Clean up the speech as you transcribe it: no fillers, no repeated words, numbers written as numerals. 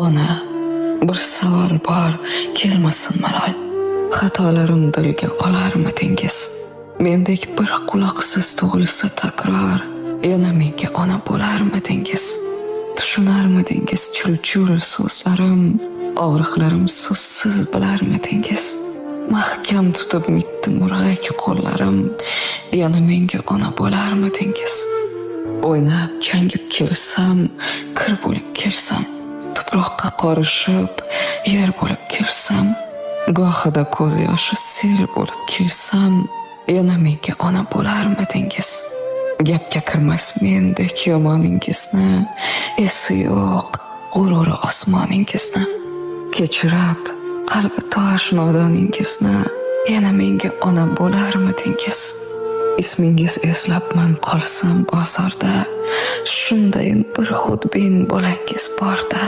Ona, bir savol bor, kelmasin malol. Xatolarim dilga olarmidingiz? Mendek bir quloqsiz tug'ilsa takror, yana menga ona bo'larmidingiz? Tushunarmidingiz chul-chul so'zlarim, og'riqlarim so'zsiz bilarmidingiz? Mahkam tutib mitdi murg'ak qo'llarim, yana menga ona bo'larmidingiz? O'ynab changib kelsam, kir bo'lib kelsam, tuproqqa qorishib, yer bo'lib kelsam, gohida ko'z yoshi sel bo'lib kelsam, yana menga ona bo'larmidingiz? Gapga kirmas mendek yomoningizni, esi yo'q g'ururi osmoningizni, kechirib qalbi tosh nodoningizni, yana menga ona bo'larmidingiz? Ismingiz eslabman qolsam ozorda, shunday bir xudbin bolangiz borda,